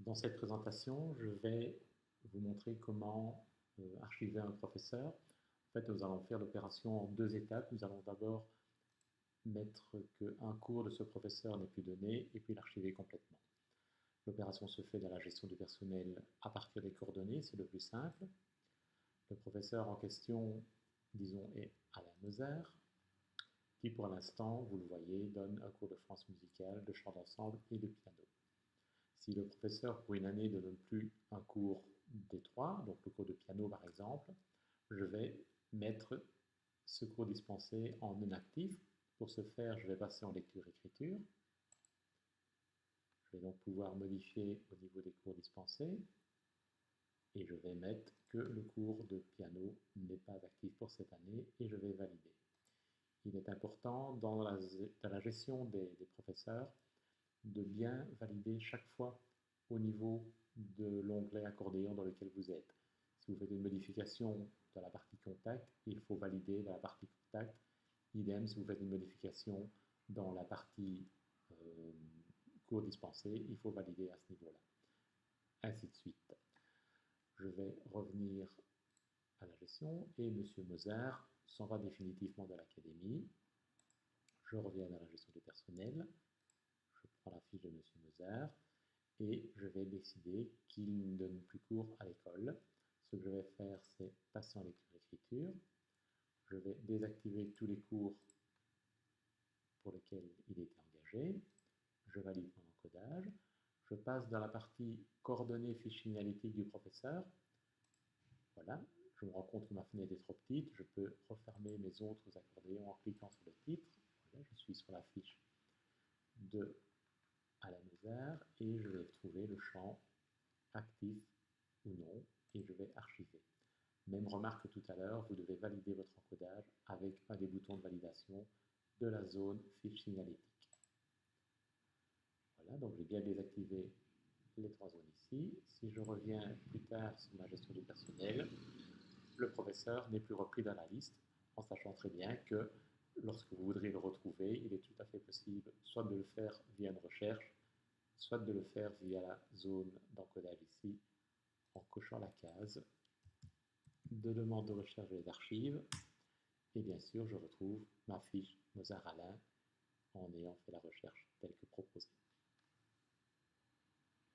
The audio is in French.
Dans cette présentation, je vais vous montrer comment archiver un professeur. En fait, nous allons faire l'opération en deux étapes. Nous allons d'abord mettre qu'un cours de ce professeur n'est plus donné et puis l'archiver complètement. L'opération se fait dans la gestion du personnel à partir des coordonnées, c'est le plus simple. Le professeur en question, disons, est Alain Moser, qui pour l'instant, vous le voyez, donne un cours de France musicale, de chant d'ensemble et de piano. Si le professeur, pour une année, ne donne plus un cours des trois, donc le cours de piano par exemple, je vais mettre ce cours dispensé en non actif. Pour ce faire, je vais passer en lecture-écriture. Je vais donc pouvoir modifier au niveau des cours dispensés. Et je vais mettre que le cours de piano n'est pas actif pour cette année et je vais valider. Il est important dans la gestion des professeurs de bien valider chaque fois au niveau de l'onglet accordéon dans lequel vous êtes. Si vous faites une modification dans la partie contact, il faut valider dans la partie contact. Idem, si vous faites une modification dans la partie cours dispensé, il faut valider à ce niveau-là. Ainsi de suite. Je vais revenir à la gestion et M. Moser s'en va définitivement de l'académie. Je reviens à la gestion du personnel. Je prends la fiche de M. Moser et je vais décider qu'il ne donne plus cours à l'école. Ce que je vais faire, c'est passer en lecture-écriture. Je vais désactiver tous les cours pour lesquels il était engagé. Je valide mon encodage. Je passe dans la partie coordonnées fichier signalétique du professeur. Voilà, je me rends compte que ma fenêtre est trop petite. Je peux refermer mes autres accordéons en cliquant sur le titre. Voilà, je suis sur la fiche de Alain Moser et je vais trouver le champ actif ou non et je vais archiver. Même remarque que tout à l'heure, vous devez valider votre encodage avec un des boutons de validation de la zone fiche signalétique. Voilà, donc j'ai bien désactivé les trois zones ici. Si je reviens plus tard sur ma gestion du personnel, le professeur n'est plus repris dans la liste, en sachant très bien que lorsque vous voudrez le retrouver, il est tout à fait possible soit de le faire via une recherche, soit de le faire via la zone d'encodage ici, en cochant la case de demande de recherche des archives. Et bien sûr, je retrouve ma fiche Mozart Alain en ayant fait la recherche telle que proposée.